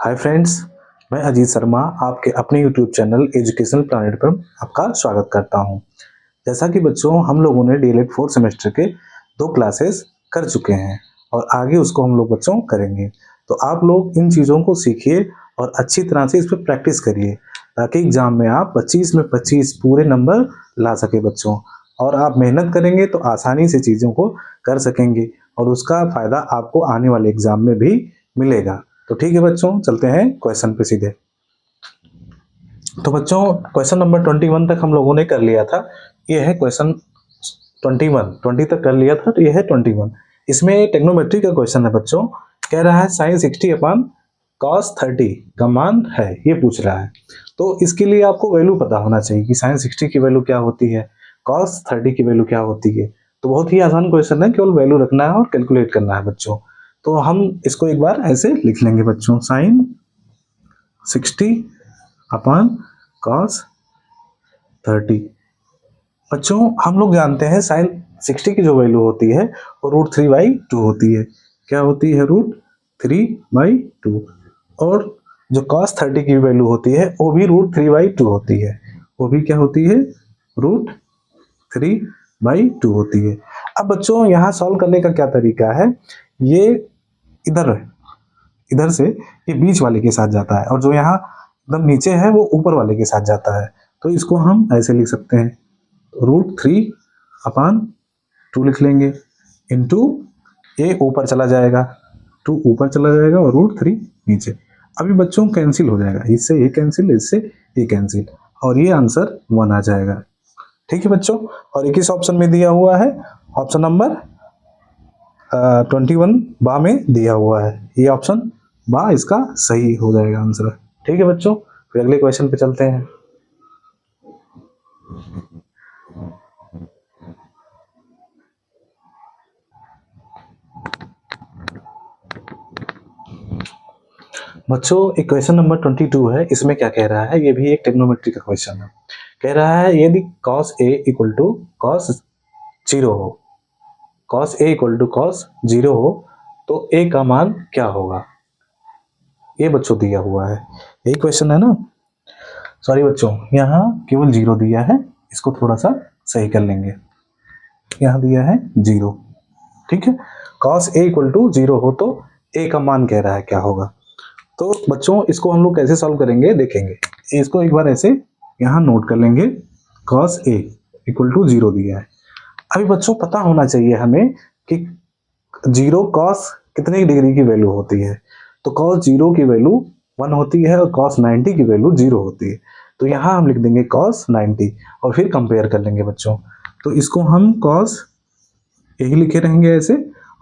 Hi friends, मैं अजीत शर्मा आपके अपने यूट्यूब चैनल एजुकेशनल प्लैनेट पर आपका स्वागत करता हूं। जैसा कि बच्चों हम लोगों ने डीएलएड 4th सेमेस्टर के 2 क्लासेस कर चुके हैं और आगे उसको हम लोग बच्चों करेंगे। तो आप लोग इन चीज़ों को सीखिए और अच्छी तरह से इस पर प्रैक्टिस करिए ताकि एग्जाम में आप 25 में 25 पूरे नंबर ला सके बच्चों। और आप मेहनत करेंगे तो आसानी से चीज़ों को कर सकेंगे और उसका फ़ायदा आपको आने वाले एग्जाम में भी मिलेगा। तो ठीक है बच्चों, चलते हैं क्वेश्चन पे सीधे। तो बच्चों क्वेश्चन नंबर 21 तक हम लोगों ने कर लिया था। ये है क्वेश्चन 20 तक कर लिया था, तो ये है 21। इसमें टेक्नोमेट्री का क्वेश्चन है बच्चों। कह रहा है साइन 60 अपॉन कॉस 30 का मान है, ये पूछ रहा है। तो इसके लिए आपको वैल्यू पता होना चाहिए कि साइन 60 की वैल्यू क्या होती है, कॉस 30 की वैल्यू क्या होती है। तो बहुत ही आसान क्वेश्चन है, केवल वैल्यू रखना है और कैलकुलेट करना है बच्चों। तो हम इसको एक बार ऐसे लिख लेंगे बच्चों, साइन 60 अपॉन कॉस 30। बच्चों हम लोग जानते हैं साइन 60 की जो वैल्यू होती है वो √3/2 होती है। क्या होती है? √3/2। और जो cos 30 की वैल्यू होती है वो भी √3/2 होती है। वो भी क्या होती है? √3/2 होती है। अब बच्चों यहाँ सॉल्व करने का क्या तरीका है? ये इधर इधर से ये बीच वाले के साथ जाता है और जो यहाँ एकदम नीचे है वो ऊपर वाले के साथ जाता है। तो इसको हम ऐसे लिख सकते हैं, √3/2 लिख लेंगे इंटू ये ऊपर चला जाएगा, 2 ऊपर चला जाएगा और √3 नीचे। अभी बच्चों कैंसिल हो जाएगा, इससे ये कैंसिल, इससे ये कैंसिल, और ये आंसर 1 आ जाएगा। ठीक है बच्चों, और एक इस ऑप्शन में दिया हुआ है, ऑप्शन नंबर 21 बा में दिया हुआ है। ये ऑप्शन बा इसका सही हो जाएगा आंसर। ठीक है बच्चों, फिर अगले क्वेश्चन पे चलते हैं। बच्चों एक क्वेश्चन नंबर 22 है, इसमें क्या कह रहा है? ये भी एक ट्रिग्नोमेट्री का क्वेश्चन है। कह रहा है यदि cos A equal to cos 0 हो, cos A equal to cos 0 हो तो A का मान क्या होगा? ये बच्चों दिया हुआ है, यही क्वेश्चन है ना। सॉरी बच्चों, यहाँ केवल 0 दिया है, इसको थोड़ा सा सही कर लेंगे। यहाँ दिया है 0, ठीक है। cos A इक्वल टू 0 हो तो A का मान कह रहा है क्या होगा। तो बच्चों इसको हम लोग कैसे सॉल्व करेंगे देखेंगे। इसको एक बार ऐसे यहाँ नोट कर लेंगे, cos A इक्वल टू 0 दिया है। अभी बच्चों पता होना चाहिए हमें कि 0 cos कितने डिग्री की वैल्यू होती है। तो cos 0 की वैल्यू 1 होती है और cos 90 की वैल्यू 0 होती है। तो यहाँ हम लिख देंगे cos 90 और फिर कंपेयर कर लेंगे बच्चों। तो इसको हम cos यही लिखे रहेंगे ऐसे,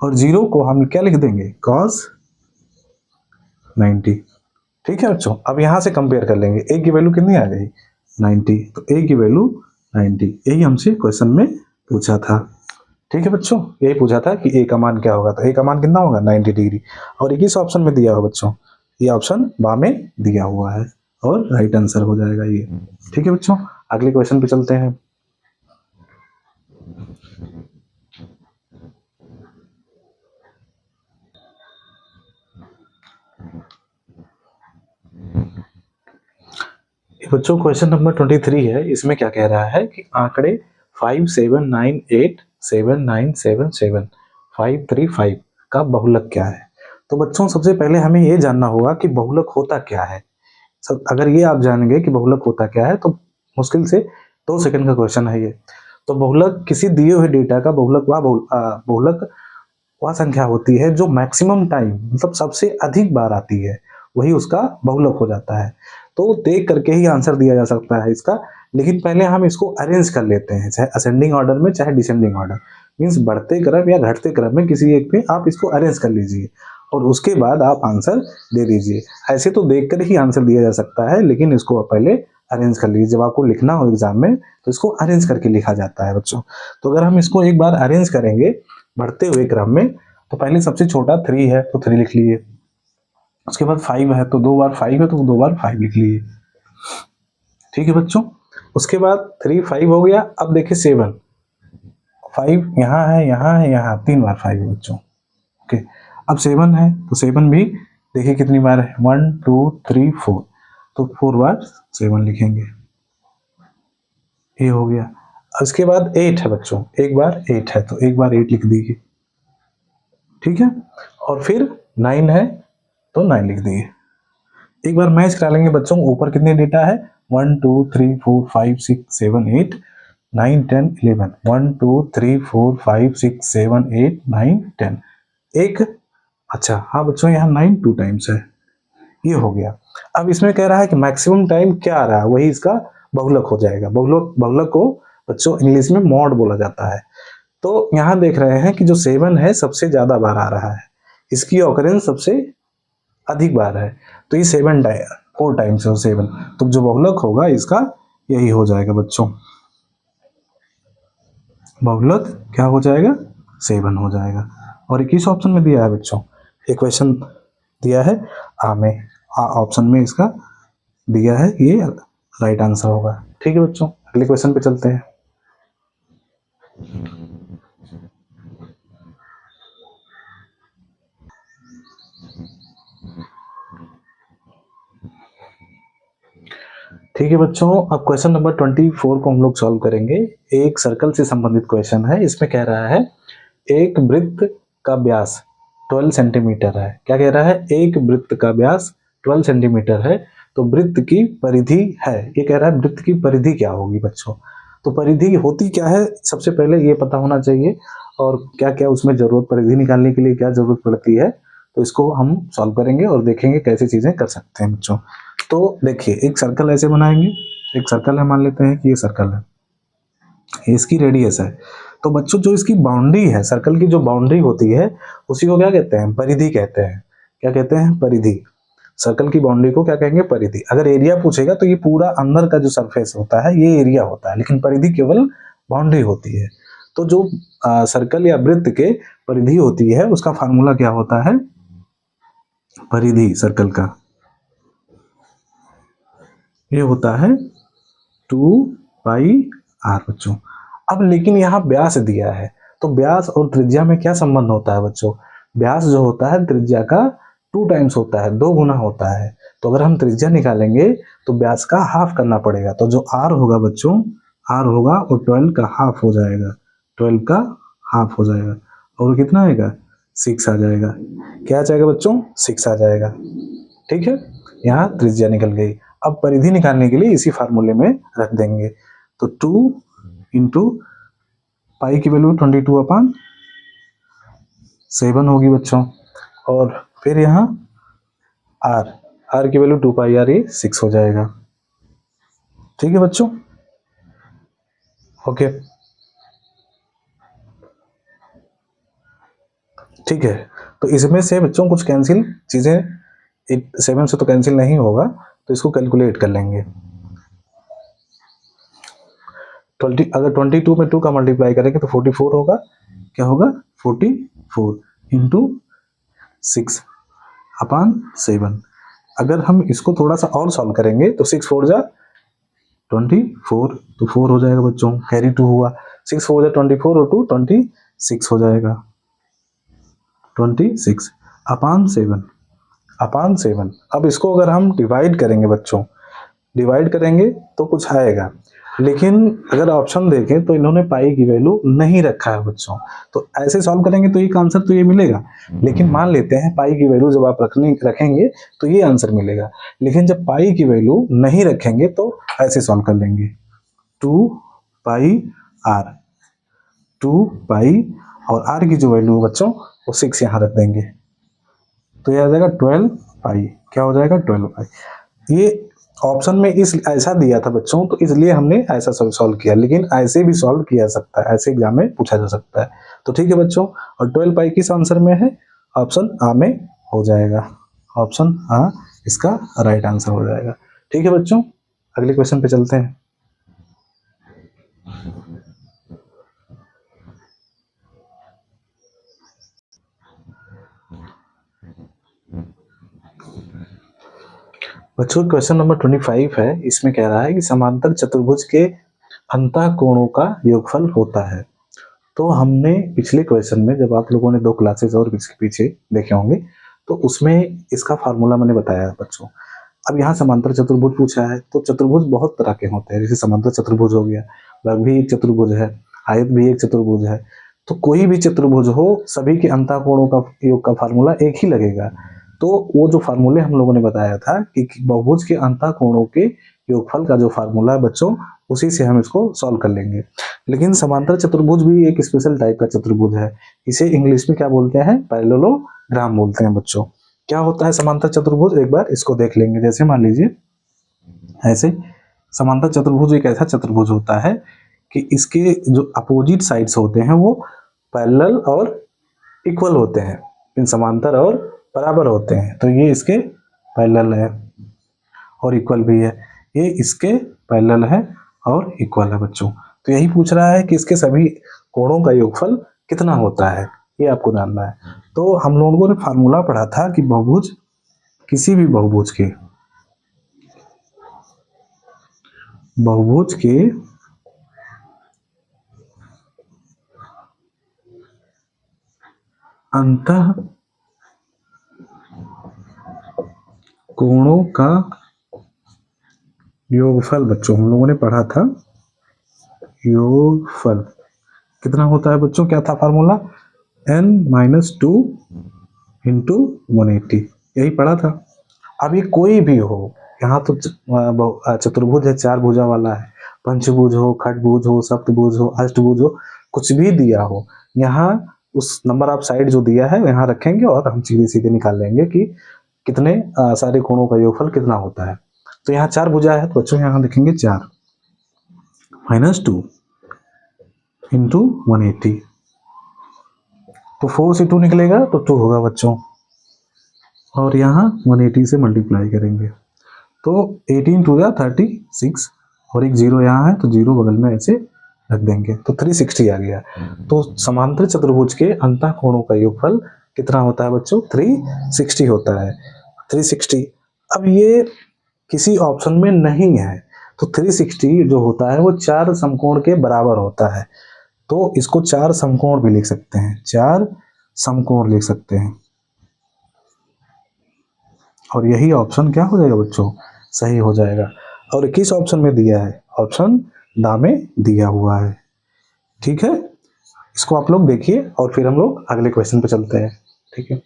और 0 को हम क्या लिख देंगे? cos 90। ठीक है बच्चों, अब यहाँ से कंपेयर कर लेंगे। A की वैल्यू कितनी आ गई? 90। तो A की वैल्यू 90, यही हमसे क्वेश्चन में पूछा था। ठीक है बच्चों, यही पूछा था कि A का मान क्या होगा। तो A का मान कितना होगा? 90 डिग्री। और एक इस ऑप्शन में दिया हुआ बच्चों, ये ऑप्शन बा में दिया हुआ है और राइट आंसर हो जाएगा ये। ठीक है बच्चों, अगले क्वेश्चन पे चलते हैं। बच्चों क्वेश्चन नंबर 23 है, इसमें क्या कह रहा है कि आंकड़े 57987977535 का बहुलक क्या है। तो बच्चों सबसे पहले हमें ये जानना होगा कि बहुलक होता क्या है। अगर ये आप जानेंगे कि बहुलक होता क्या है तो मुश्किल से 2 सेकंड का क्वेश्चन है ये। तो बहुलक किसी दिए हुए डेटा का बहुलक बहुलक वह संख्या होती है जो मैक्सिमम टाइम, मतलब सबसे अधिक बार आती है, वही उसका बहुलक हो जाता है। तो देख करके ही आंसर दिया जा सकता है इसका, लेकिन पहले हम इसको अरेंज कर लेते हैं, चाहे असेंडिंग ऑर्डर में चाहे डिसेंडिंग ऑर्डर, मीन्स बढ़ते क्रम या घटते क्रम में किसी एक पे आप इसको अरेंज कर लीजिए और उसके बाद आप आंसर दे दीजिए। ऐसे तो देख कर ही आंसर दिया जा सकता है, लेकिन इसको आप पहले अरेंज कर लीजिए। जब आपको लिखना हो एग्जाम में तो इसको अरेंज करके लिखा जाता है बच्चों। तो अगर हम इसको एक बार अरेंज करेंगे बढ़ते हुए क्रम में, तो पहले सबसे छोटा 3 है तो 3 लिख लिए, उसके बाद 5 है तो 2 बार 5 है तो 2 बार 5 लिख लिए। ठीक है बच्चों, उसके बाद 3 5 हो गया। अब देखिए 7 5 यहाँ है, यहाँ है, यहाँ 3 बार 5 है बच्चों। ओके, अब 7 है तो 7 भी देखिए कितनी बार है, 1 2 3 4, तो 4 बार 7 लिखेंगे, ये हो गया। उसके बाद 8 है बच्चों, एक बार 8 है तो एक बार 8 लिख दीजिए, ठीक है। और फिर 9 है तो 9 लिख दीजिए। एक बार मैच करा लेंगे बच्चों, ऊपर कितने डेटा है, 1 2 3 4 5 6 7 8 9 10 11, 1 2 3 4 5 6 7 8 9 10, एक, अच्छा हाँ बच्चों यहाँ 9 2 टाइम्स है, ये हो गया। अब इसमें कह रहा है कि मैक्सिमम टाइम क्या आ रहा है, वही इसका बहुलक हो जाएगा। बहुलक को बच्चों इंग्लिश में मॉड बोला जाता है। तो यहाँ देख रहे हैं कि जो 7 है सबसे ज्यादा बार आ रहा है, इसकी ऑकरेंस सबसे अधिक बार है, तो ये 4 टाइम्स है 7, तो जो बहुलक होगा इसका यही हो जाएगा बच्चों, बहुलक क्या हो जाएगा, 7 हो जाएगा। और किस ऑप्शन में दिया है बच्चों, एक क्वेश्चन दिया है आ में, आ ऑप्शन में इसका दिया है, ये राइट आंसर होगा। ठीक है बच्चों, अगले क्वेश्चन पे चलते हैं। ठीक है बच्चों, अब क्वेश्चन नंबर 24 को हम लोग सॉल्व करेंगे। एक सर्कल से संबंधित क्वेश्चन है। इसमें कह रहा है एक वृत्त का व्यास 12 सेंटीमीटर है। क्या कह रहा है, एक वृत्त का व्यास 12 सेंटीमीटर है, तो वृत्त की परिधि है, ये कह रहा है वृत्त की परिधि क्या होगी बच्चों। तो परिधि होती क्या है, सबसे पहले ये पता होना चाहिए, और क्या क्या उसमें जरूरत, परिधि निकालने के लिए क्या जरूरत पड़ती है, तो इसको हम सॉल्व करेंगे और देखेंगे कैसे चीजें कर सकते हैं बच्चों। तो देखिए एक सर्कल ऐसे बनाएंगे, एक सर्कल है, मान लेते हैं कि ये सर्कल है, ये इसकी रेडियस है। तो बच्चों जो इसकी बाउंड्री है, सर्कल की जो बाउंड्री होती है उसी को क्या कहते हैं, परिधि कहते हैं। क्या कहते हैं, परिधि। सर्कल की बाउंड्री को क्या कहेंगे, परिधि। अगर एरिया पूछेगा तो ये पूरा अंदर का जो सरफेस होता है ये एरिया होता है, लेकिन परिधि केवल बाउंड्री होती है। तो जो सर्कल या वृत्त के परिधि होती है उसका फार्मूला क्या होता है, परिधि सर्कल का ये होता है 2 पाई आर बच्चों। अब लेकिन यहाँ व्यास दिया है, तो व्यास और त्रिज्या में क्या संबंध होता है बच्चों, व्यास जो होता है त्रिज्या का 2 टाइम्स होता है, 2 गुना होता है। तो अगर हम त्रिज्या निकालेंगे तो व्यास का हाफ करना पड़ेगा, तो जो आर होगा बच्चों, आर होगा और 12 का हाफ हो जाएगा, 12 का हाफ हो जाएगा, और कितना आएगा, 6 आ जाएगा। क्या आ जाएगा बच्चों, 6 आ जाएगा। ठीक है, यहाँ त्रिज्या निकल गई। अब परिधि निकालने के लिए इसी फार्मूले में रख देंगे, तो 2 इंटू पाई की वैल्यू 22/7 होगी बच्चों, और फिर यहाँ आर, आर की वैल्यू 2 पाई आर, ये 6 हो जाएगा। ठीक है बच्चों, ओके। ठीक है, तो इसमें से बच्चों कुछ कैंसिल चीजें, 7 से तो कैंसिल नहीं होगा, तो इसको कैलकुलेट कर लेंगे। 20, अगर 22 में 2 का मल्टीप्लाई करेंगे तो 44 होगा। क्या होगा, 44 इंटू 6/7। अगर हम इसको थोड़ा सा और सॉल्व करेंगे तो 6 4 जा 24, तो 4 हो जाएगा बच्चों, कैरी 2 हुआ, 6 4 जा 24 और 2 26 हो जाएगा, 26/7। अब इसको अगर हम डिवाइड करेंगे बच्चों, डिवाइड करेंगे तो कुछ आएगा, लेकिन अगर ऑप्शन देखें तो इन्होंने पाई की वैल्यू नहीं रखा है बच्चों। तो ऐसे सॉल्व करेंगे तो एक आंसर तो ये मिलेगा, लेकिन मान लेते हैं पाई की वैल्यू जब आप रखेंगे तो ये आंसर मिलेगा, लेकिन जब पाई की वैल्यू नहीं रखेंगे तो ऐसे सॉल्व कर लेंगे, 2 पाई आर, 2 पाई और आर की जो वैल्यू बच्चों वो 6 यहाँ रख देंगे, तो ये आ जाएगा 12 पाई। क्या हो जाएगा, 12 पाई। ये ऑप्शन में इस ऐसा दिया था बच्चों, तो इसलिए हमने ऐसा सॉल्व किया, लेकिन ऐसे भी सॉल्व किया सकता है, ऐसे एग्जाम में पूछा जा सकता है। तो ठीक है बच्चों, और 12 पाई किस आंसर में है, ऑप्शन आ में हो जाएगा, ऑप्शन आ इसका राइट आंसर हो जाएगा। ठीक है बच्चों, अगले क्वेश्चन पे चलते हैं। बच्चों क्वेश्चन नंबर 25 है। इसमें कह रहा है कि समांतर चतुर्भुज के अंतः कोणों का योगफल होता है। तो हमने पिछले क्वेश्चन में, जब आप लोगों ने 2 क्लासेस और इसके पीछे देखे होंगे, तो उसमें इसका फार्मूला मैंने बताया बच्चों। अब यहाँ समांतर चतुर्भुज पूछा है, तो चतुर्भुज बहुत तरह के होते हैं, जैसे समांतर चतुर्भुज हो गया, वर्ग भी एक चतुर्भुज है, आयत भी एक चतुर्भुज है। तो कोई भी चतुर्भुज हो, सभी के अंतःकोणों का योग का फार्मूला एक ही लगेगा। तो वो जो फार्मूले हम लोगों ने बताया था कि बहुभुज के अंतःकोणों के योगफल का जो फार्मूला है बच्चों, उसी से हम इसको सॉल्व कर लेंगे। लेकिन समांतर चतुर्भुज भी एक स्पेशल टाइप का चतुर्भुज है। इसे इंग्लिश में क्या बोलते हैं? पैरेललोग्राम बोलते हैं बच्चों। क्या होता है समांतर चतुर्भुज, एक बार इसको देख लेंगे। जैसे मान लीजिए ऐसे समांतर चतुर्भुज एक ऐसा चतुर्भुज होता है कि इसके जो अपोजिट साइड्स होते हैं वो पैरेलल और इक्वल होते हैं, इन समांतर और बराबर होते हैं। तो ये इसके पैरेलल है और इक्वल भी है, ये इसके पैरेलल है और इक्वल है बच्चों। तो यही पूछ रहा है कि इसके सभी कोणों का योगफल कितना होता है, ये आपको जानना है। तो हम लोगों ने फार्मूला पढ़ा था कि बहुभुज, किसी भी बहुभुज के अंतः कोणों का योगफल बच्चों हम लोगों ने पढ़ा था, योगफल कितना होता है बच्चों? क्या था फार्मूला? n-2 इंटू 180, यही पढ़ा था। अब ये कोई भी हो, यहाँ तो चतुर्भुज है, चार भुजा वाला है, पंचभुज हो, खटभुज हो, सप्तभुज हो, अष्टभुज हो, कुछ भी दिया हो, यहाँ उस नंबर ऑफ साइड जो दिया है यहाँ रखेंगे और हम सीधे सीधे निकाल लेंगे कि कितने सारे कोणों का योगफल कितना होता है। तो यहाँ चार भुजा है तो बच्चों यहाँ लिखेंगे 4 -2 इंटू 180, तो 4 से 2 निकलेगा तो 2 होगा बच्चों, और यहाँ 180 से मल्टीप्लाई करेंगे तो 18 2 जा 36, और एक जीरो यहाँ है तो जीरो बगल में ऐसे रख देंगे तो 360 आ गया। तो समांतर चतुर्भुज के अंतःकोणों का योगफल कितना होता है बच्चों? 360 होता है, 360। अब ये किसी ऑप्शन में नहीं है, तो 360 जो होता है वो चार समकोण के बराबर होता है। तो इसको चार समकोण भी लिख सकते हैं, चार समकोण लिख सकते हैं, और यही ऑप्शन क्या हो जाएगा बच्चों? सही हो जाएगा। और किस ऑप्शन में दिया है? ऑप्शन ड में दिया हुआ है। ठीक है, इसको आप लोग देखिए और फिर हम लोग अगले क्वेश्चन पे चलते हैं। ठीक है,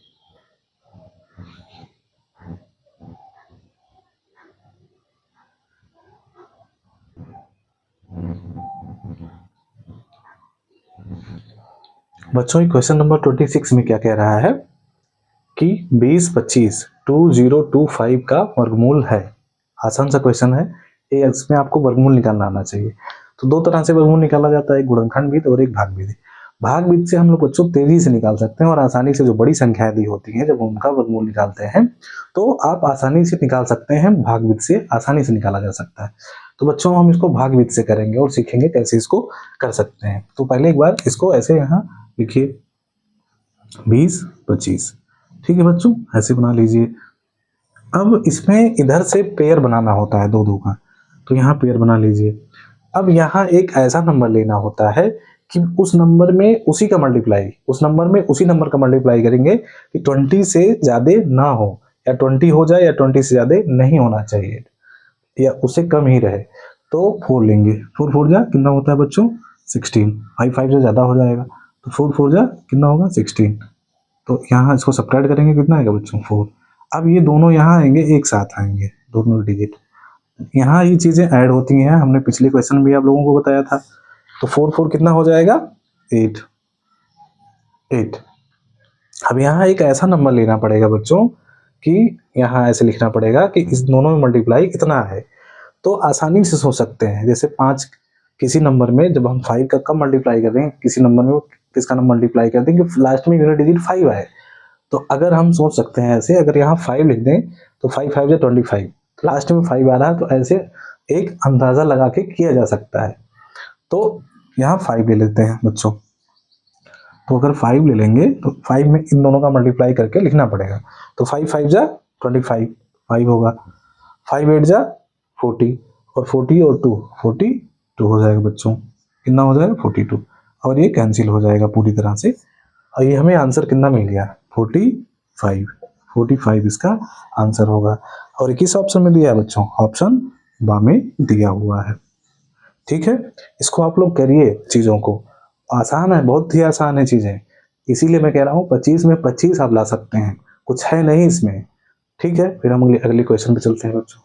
बच्चों क्वेश्चन नंबर 26 में क्या कह रहा है कि 20 25 2025 का वर्गमूल है। आसान सा क्वेश्चन है ये, इसमें आपको वर्गमूल निकालना आना चाहिए। तो दो तरह से वर्गमूल निकाला जाता है, एक गुणनखंड विधि और एक भाग विधि। भाग विधि से हम लोग बच्चों तेजी से निकाल सकते हैं और आसानी से जो बड़ी संख्याएं दी होती हैं जब उनका वर्गमूल निकालते हैं तो आप आसानी से निकाल सकते हैं, भाग विधि से आसानी से निकाला जा सकता है। तो बच्चों हम इसको भाग विधि से करेंगे और सीखेंगे कैसे इसको कर सकते हैं। तो पहले एक बार इसको ऐसे यहाँ लिखिए 20 25, ठीक है बच्चों, ऐसे बना लीजिए। अब इसमें इधर से पेयर बनाना होता है दो दो का, तो यहाँ पेयर बना लीजिए। अब यहाँ एक ऐसा नंबर लेना होता है कि उस नंबर में उसी का मल्टीप्लाई, उस नंबर में उसी नंबर का मल्टीप्लाई करेंगे कि 20 से ज़्यादा ना हो, या 20 हो जाए या 20 से ज़्यादा नहीं होना चाहिए, या उससे कम ही रहे। तो 4 लेंगे, 4 4 जा कितना होता है बच्चों? 16। 5 5 से ज़्यादा हो जाएगा तो 4 4 जा कितना होगा? 16। तो यहाँ इसको सब्ट्रैक्ट करेंगे, कितना आएगा बच्चों? 4। अब ये दोनों यहाँ आएंगे, एक साथ आएंगे दोनों डिजिट, यहाँ ये चीज़ें ऐड होती हैं, हमने पिछले क्वेश्चन में आप लोगों को बताया था। तो 4 4 कितना हो जाएगा? 8 8। अब यहाँ एक ऐसा नंबर लेना पड़ेगा बच्चों कि यहाँ ऐसे लिखना पड़ेगा कि इस दोनों में मल्टीप्लाई इतना है। तो आसानी से सोच सकते हैं, जैसे 5 किसी नंबर में जब हम 5 का कम मल्टीप्लाई कर दें, किसी नंबर में किसका नंबर मल्टीप्लाई कर दें कि लास्ट में यूनिट डिजिट 5 आए, तो अगर हम सोच सकते हैं ऐसे, अगर यहाँ 5 लिख दें तो 5 5 या 25, लास्ट में 5 आ रहा है, तो ऐसे एक अंदाज़ा लगा के किया जा सकता है। तो यहाँ 5 ले लेते हैं बच्चों, तो अगर 5 ले लेंगे तो 5 में इन दोनों का मल्टीप्लाई करके लिखना पड़ेगा। तो 5 5 जा 25, 5 होगा, 5 8 जा 40, और 40 और 2 42 हो जाएगा बच्चों, कितना हो जाएगा? 42, और ये कैंसिल हो जाएगा पूरी तरह से, और ये हमें आंसर कितना मिल गया? 45। 45 इसका आंसर होगा। और ये किस ऑप्शन में दिया है बच्चों? ऑप्शन बा में दिया हुआ है। ठीक है, इसको आप लोग करिए चीज़ों को, आसान है, बहुत ही आसान है चीज़ें, इसीलिए मैं कह रहा हूँ 25 में 25 आप ला सकते हैं, कुछ है नहीं इसमें। ठीक है, फिर हम अगले क्वेश्चन पे चलते हैं बच्चों।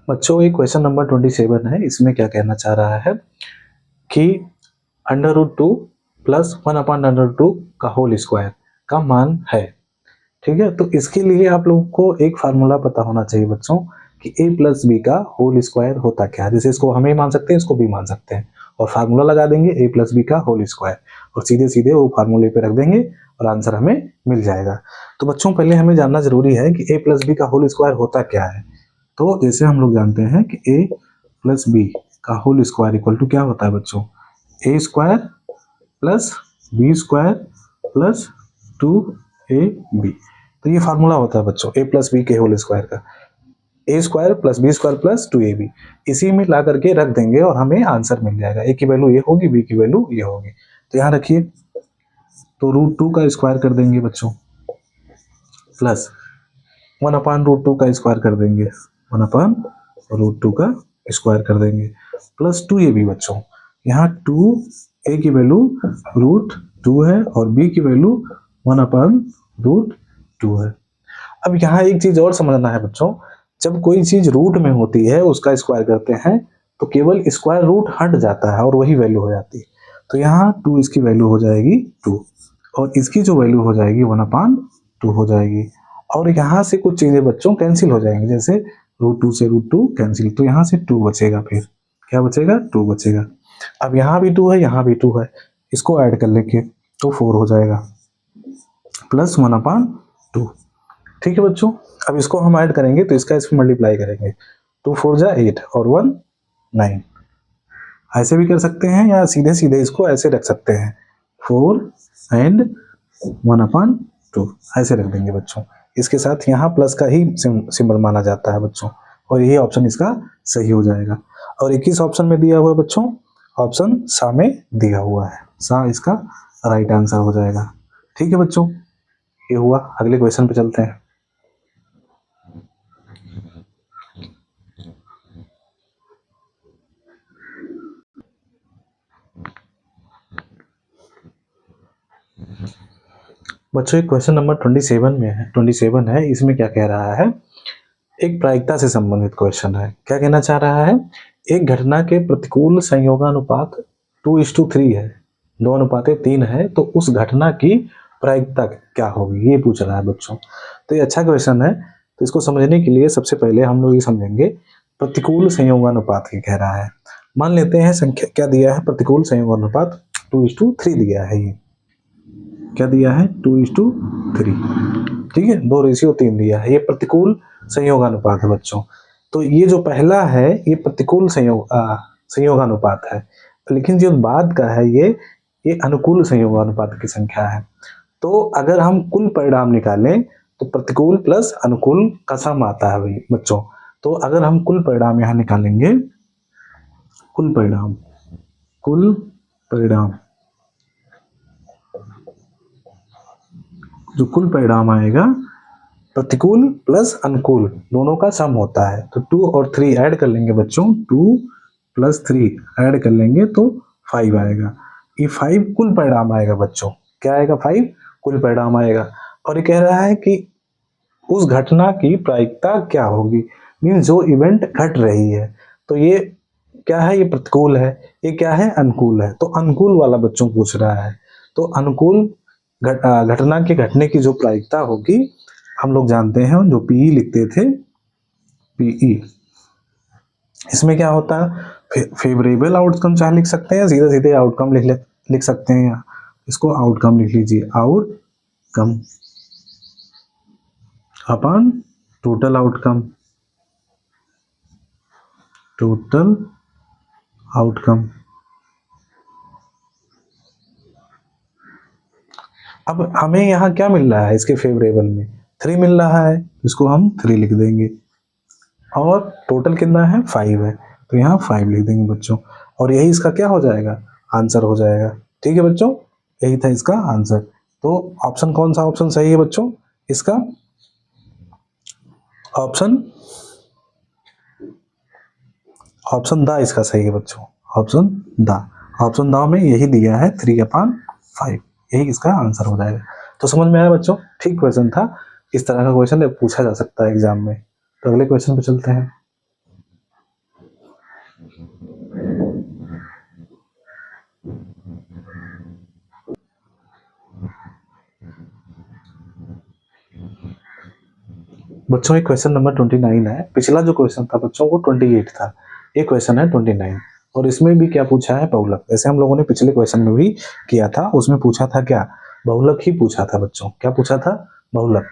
बच्चों ये क्वेश्चन नंबर 27 है, इसमें क्या कहना चाह रहा है कि √2 प्लस 1/√2 का होल स्क्वायर का मान है। ठीक है, तो इसके लिए आप लोगों को एक फार्मूला पता होना चाहिए बच्चों कि a प्लस बी का होल स्क्वायर होता क्या है। जैसे इसको हम ही मान सकते हैं, इसको भी मान सकते हैं, और फार्मूला लगा देंगे a प्लस बी का होल स्क्वायर, और सीधे सीधे वो फार्मूले पे रख देंगे और आंसर हमें मिल जाएगा। तो बच्चों पहले हमें जानना जरूरी है कि a प्लस बी का होल स्क्वायर होता क्या है। तो जैसे हम लोग जानते हैं कि a प्लस बी का होल स्क्वायर इक्वल टू क्या होता है बच्चों? a square plus B square plus 2ab। तो ये फार्मूला होता है बच्चों a प्लस बी के होल स्क्वायर का, a square plus B square plus 2ab। इसी में ला करके रख देंगे और हमें आंसर मिल जाएगा। a की वैल्यू ये होगी, b की वैल्यू ये होगी। तो यहाँ रखिए, तो √2 का स्क्वायर कर देंगे बच्चों, प्लस 1/√2 का स्क्वायर कर देंगे, 1/√2 का स्क्वायर कर देंगे, प्लस 2ab बच्चों। यहाँ 2a की वैल्यू √2 है और b की वैल्यू 1/√2 है। अब यहाँ एक चीज और समझना है बच्चों, जब कोई चीज रूट में होती है उसका स्क्वायर करते हैं तो केवल स्क्वायर रूट हट जाता है और वही वैल्यू हो जाती है। तो यहाँ 2 इसकी वैल्यू हो जाएगी 2, और इसकी जो वैल्यू हो जाएगी 1/2 हो जाएगी। और यहाँ से कुछ चीजें बच्चों कैंसिल हो जाएंगी, जैसे √2 से √2 कैंसिल, तो यहाँ से 2 बचेगा। फिर क्या बचेगा? 2 बचेगा। अब यहाँ भी 2 है, यहाँ भी 2 है, इसको ऐड कर लेंगे तो 4 हो जाएगा, प्लस 1/2। ठीक है बच्चों, अब इसको हम ऐड करेंगे तो इसका इसमें मल्टीप्लाई करेंगे, 2 4 जा 8 और 1 9। ऐसे भी कर सकते हैं या सीधे सीधे इसको ऐसे रख सकते हैं, 4 एंड 1/2 ऐसे रख देंगे बच्चों। इसके साथ यहाँ प्लस का ही सिंबल माना जाता है बच्चों, और यही ऑप्शन इसका सही हो जाएगा। और 21 ऑप्शन में दिया हुआ है बच्चों, ऑप्शन सा में दिया हुआ है, सा इसका राइट आंसर हो जाएगा। ठीक है बच्चों, ये हुआ। अगले क्वेश्चन पे चलते हैं। बच्चों एक क्वेश्चन नंबर 27 है, इसमें क्या कह रहा है, एक प्रायिकता से संबंधित क्वेश्चन है। क्या कहना चाह रहा है, एक घटना के प्रतिकूल संयोगानुपात 2:3 है, 2:3 है, तो उस घटना की प्रायिकता क्या होगी, ये पूछ रहा है बच्चों। तो ये अच्छा क्वेश्चन है, तो इसको समझने के लिए सबसे पहले हम लोग ये समझेंगे प्रतिकूल संयोगानुपात क्या कह रहा है। मान लेते हैं संख्या क्या दिया है, प्रतिकूल संयोगानुपात 2:3 दिया है। ये क्या दिया है? 2:3। ठीक है, 2:3 दिया है, ये प्रतिकूल संयोगानुपात है बच्चों। तो ये जो पहला है ये प्रतिकूल संयोगानुपात है, लेकिन जो बाद का है ये अनुकूल संयोगानुपात की संख्या है। तो अगर हम कुल परिणाम निकालें तो प्रतिकूल प्लस अनुकूल का सम आता है भाई बच्चों। तो अगर हम कुल परिणाम यहाँ निकालेंगे, कुल परिणाम जो कुल परिणाम आएगा प्रतिकूल प्लस अनुकूल दोनों का सम होता है। तो 2 और 3 ऐड कर लेंगे बच्चों, 2 + 3 ऐड कर लेंगे तो 5 आएगा। ये 5 कुल परिणाम आएगा बच्चों। क्या आएगा? 5 कुल परिणाम आएगा। और ये कह रहा है कि उस घटना की प्रायिकता क्या होगी, मीन्स जो इवेंट घट रही है। तो ये क्या है? ये प्रतिकूल है। ये क्या है? अनुकूल है। तो अनुकूल वाला बच्चों पूछ रहा है। तो अनुकूल घटना के घटने की जो प्रायिकता होगी, हम लोग जानते हैं जो पीई लिखते थे, पीई, इसमें क्या होता है? फेवरेबल आउटकम चाहे लिख सकते हैं, सीधे सीधे आउटकम लिख सकते हैं। इसको आउटकम लिख लीजिए, आउटकम अपन टोटल आउटकम, टोटल आउटकम। अब हमें यहाँ क्या मिल रहा है? इसके फेवरेबल में 3 मिल रहा है, इसको हम 3 लिख देंगे। और टोटल कितना है 5 है, तो यहाँ 5 लिख देंगे बच्चों, और यही इसका क्या हो जाएगा, आंसर हो जाएगा। ठीक है बच्चों, यही था इसका आंसर। तो ऑप्शन कौन सा ऑप्शन सही है बच्चों इसका, ऑप्शन ऑप्शन द इसका सही है बच्चों, ऑप्शन द, ऑप्शन द में यही दिया है 3/5, यही इसका आंसर हो जाएगा। तो समझ में आया बच्चों, ठीक क्वेश्चन था, इस तरह का क्वेश्चन पूछा जा सकता है एग्जाम में। तो अगले क्वेश्चन पे चलते हैं। बच्चों ये क्वेश्चन नंबर 29 है, पिछला जो क्वेश्चन था बच्चों वो 28 था, ये क्वेश्चन है 29, और इसमें भी क्या पूछा है, बहुलक। जैसे हम लोगों ने पिछले क्वेश्चन में भी किया था, उसमें पूछा था क्या, बहुलक ही पूछा था बच्चों, क्या पूछा था, बहुलक।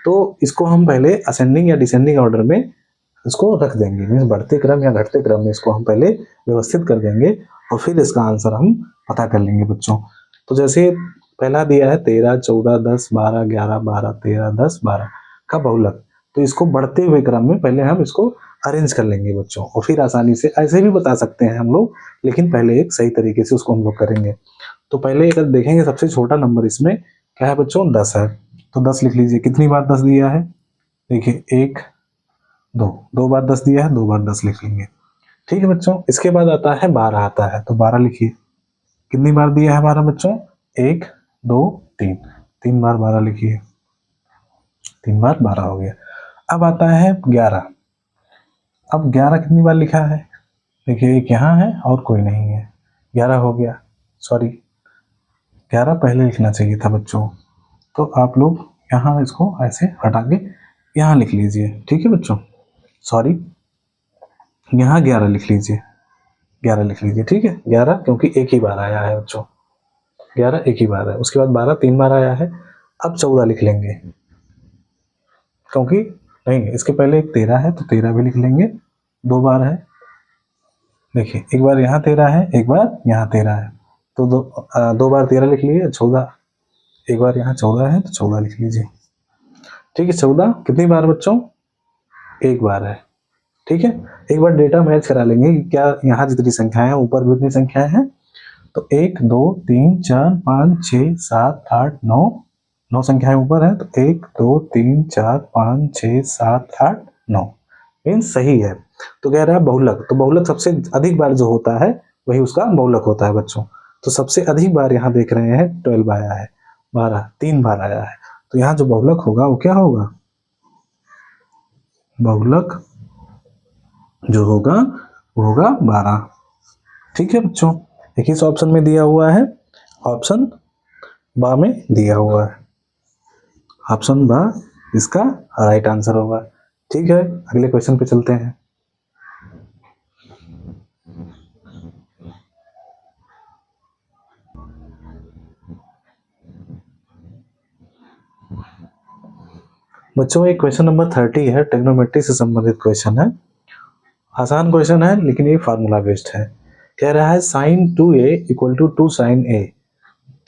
तो इसको हम पहले असेंडिंग या डिसेंडिंग ऑर्डर में इसको रख देंगे, मीन्स बढ़ते क्रम या घटते क्रम में इसको हम पहले व्यवस्थित कर देंगे, और फिर इसका आंसर हम पता कर लेंगे बच्चों। तो जैसे पहला दिया है 13, 14, 10, 12, 11, 12, 13, 10, 12 का बहुलक, तो इसको बढ़ते हुए क्रम में पहले हम इसको अरेंज कर लेंगे बच्चों, और फिर आसानी से ऐसे भी बता सकते हैं हम लोग, लेकिन पहले एक सही तरीके से उसको हम लोग करेंगे। तो पहले अगर देखेंगे सबसे छोटा नंबर इसमें क्या है बच्चों, 10 है, तो 10 लिख लीजिए। कितनी बार 10 दिया है, देखिए 1, 2, 2 बार 10 दिया है, 2 बार 10 लिख लेंगे। ठीक है बच्चों, इसके बाद आता है 12 आता है, तो 12 लिखिए। कितनी बार दिया है 12 बच्चों, 1, 2, 3, 3 बार 12 लिखिए, 3 बार 12 हो गया। अब आता है 11, अब 11 कितनी बार लिखा है, देखिए एक यहाँ है और कोई नहीं है, 11 हो गया, सॉरी 11 पहले लिखना चाहिए था बच्चों, तो आप लोग यहाँ इसको ऐसे हटा के यहाँ लिख लीजिए। ठीक है बच्चों, सॉरी यहाँ 11 लिख लीजिए, 11 लिख लीजिए, ठीक है 11, क्योंकि एक ही बार आया है बच्चों, 11 एक ही बार है। उसके बाद 12 3 बार आया है। अब 14 लिख लेंगे, क्योंकि नहीं इसके पहले एक 13 है, तो 13 भी लिख लेंगे, 2 बार है, देखिए एक बार यहाँ 13 है, एक बार यहाँ 13 है, तो 2 बार 13 लिख लीजिए, 14, एक बार यहाँ 14 है तो 14 लिख लीजिए। ठीक है, 14 कितनी बार बच्चों, एक बार है। ठीक है, एक बार डेटा मैच करा लेंगे कि क्या यहाँ जितनी संख्याएं हैं ऊपर भी उतनी संख्याएं हैं, तो 1, 2, 3, 4, 5, 6, 7, 8, 9, 9 संख्याएं ऊपर है, तो 1, 2, 3, 4, 5, 6, 7, 8, 9 मीन्स सही है। तो कह रहा है बहुलक, तो बहुलक सबसे अधिक बार जो होता है वही उसका बहुलक होता है बच्चों। तो सबसे अधिक बार यहाँ देख रहे हैं 12 आया है, 12 3 बार आया है, तो यहाँ जो बहुलक होगा वो क्या होगा, बहुलक जो होगा वो होगा 12। ठीक है बच्चों, एक ही ऑप्शन में दिया हुआ है, ऑप्शन बा में दिया हुआ है, ऑप्शन बा इसका राइट आंसर होगा। ठीक है, अगले क्वेश्चन पे चलते हैं। बच्चों एक क्वेश्चन नंबर 30 है, ट्रिग्नोमेट्री से संबंधित क्वेश्चन है, आसान क्वेश्चन है लेकिन ये फार्मूला बेस्ड है। कह रहा है sin 2a equal to 2 sin a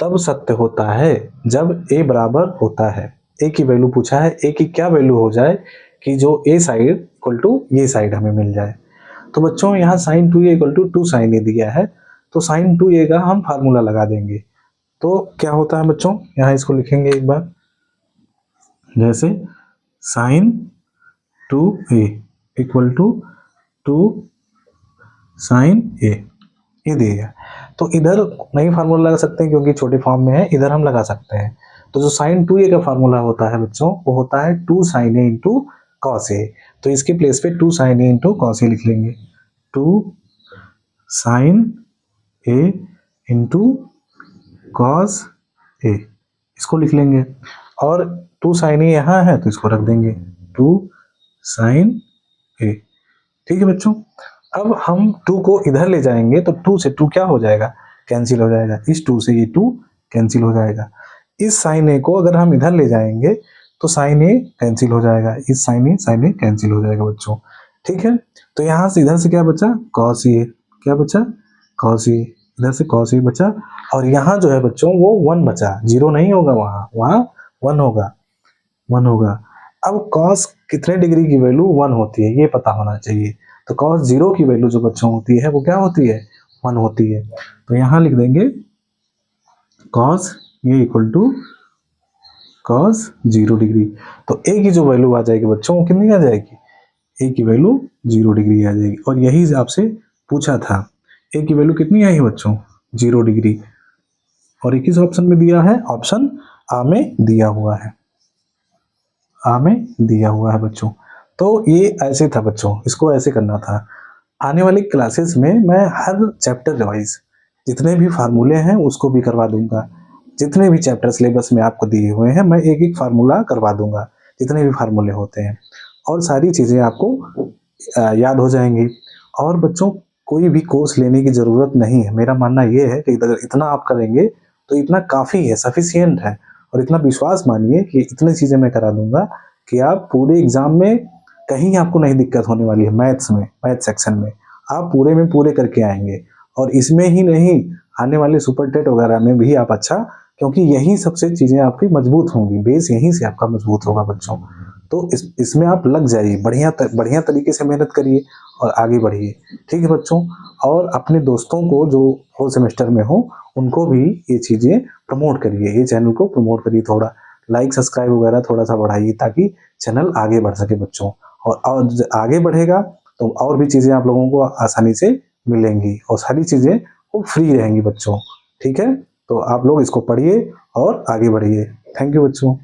तब सत्य होता है जब a बराबर होता है, a की वैल्यू पूछा है, a की क्या वैल्यू हो जाए कि जो a साइड इक्वल टू ये साइड हमें मिल जाए। तो बच्चों यहाँ sin 2a equal to 2 sin a दिया है, तो sin 2a का हम फार्मूला लगा देंगे। तो क्या होता है बच्चों, यहाँ इसको लिखेंगे एक बार, जैसे sin 2a equal to 2 sin a, ये दिया। तो इधर नहीं फार्मूला लगा सकते हैं क्योंकि छोटे फॉर्म में है, इधर हम लगा सकते हैं। तो जो sin 2a का फार्मूला होता है बच्चों वो होता है 2 sin a into cos A, तो इसके प्लेस पे 2 sin a into cos A लिख लेंगे, 2 sin a into cos A इसको लिख लेंगे, और 2 sin a यहाँ है तो इसको रख देंगे 2 sin a। ठीक है बच्चों, अब हम 2 को इधर ले जाएंगे तो 2 से 2 क्या हो जाएगा, कैंसिल हो जाएगा, इस 2 से ये 2 कैंसिल हो जाएगा। इस साइन ए को अगर हम इधर ले जाएंगे तो साइन ए कैंसिल हो जाएगा, इस साइन ए कैंसिल हो जाएगा बच्चों। ठीक है, तो यहाँ से इधर से क्या बचा, कॉस ए, क्या बचा, कॉस ए, इधर से कॉस ए बचा, और यहाँ जो है बच्चों वो 1 बचा, 0 नहीं होगा, वहाँ 1 होगा, 1 होगा। अब cos कितने डिग्री की वैल्यू 1 होती है ये पता होना चाहिए। तो cos 0 की वैल्यू जो बच्चों होती है वो क्या होती है, 1 होती है। तो यहाँ लिख देंगे cos ये इक्वल टू cos 0 डिग्री। तो a की जो वैल्यू आ जाएगी बच्चों वो कितनी आ जाएगी, a की वैल्यू 0 डिग्री आ जाएगी। और यही आपसे पूछा था, a की वैल्यू कितनी आई बच्चों, 0 डिग्री। और ये किस ऑप्शन में दिया है, ऑप्शन आ में दिया हुआ है, आ में दिया हुआ है बच्चों। तो ये ऐसे था बच्चों, इसको ऐसे करना था। आने वाली क्लासेस में मैं हर चैप्टर वाइज जितने भी फार्मूले हैं उसको भी करवा दूंगा। जितने भी चैप्टर सिलेबस में आपको दिए हुए हैं मैं एक एक फार्मूला करवा दूंगा, जितने भी फार्मूले होते हैं, और सारी चीज़ें आपको याद हो जाएंगी। और बच्चों कोई भी कोर्स लेने की ज़रूरत नहीं है, मेरा मानना ये है कि अगर इतना आप करेंगे तो इतना काफ़ी है, सफिशियंट है। और इतना विश्वास मानिए कि इतनी चीज़ें मैं करा दूंगा कि आप पूरे एग्जाम में कहीं आपको नहीं दिक्कत होने वाली है। मैथ्स में, मैथ सेक्शन में आप पूरे में पूरे करके आएंगे। और इसमें ही नहीं, आने वाले सुपर टेट वगैरह में भी आप अच्छा, क्योंकि यही सबसे चीज़ें आपकी मजबूत होंगी, बेस यहीं से आपका मजबूत होगा बच्चों। तो इसमें आप लग जाइए, बढ़िया तरीके से मेहनत करिए और आगे बढ़िए। ठीक है बच्चों। और अपने दोस्तों को जो 4 सेमेस्टर में हो उनको भी ये चीज़ें प्रमोट करिए, ये चैनल को प्रमोट करिए, थोड़ा लाइक सब्सक्राइब वगैरह थोड़ा सा बढ़ाइए ताकि चैनल आगे बढ़ सके बच्चों। और आगे बढ़ेगा तो और भी चीज़ें आप लोगों को आसानी से मिलेंगी और सारी चीज़ें वो फ्री रहेंगी बच्चों। ठीक है, तो आप लोग इसको पढ़िए और आगे बढ़िए। थैंक यू बच्चों।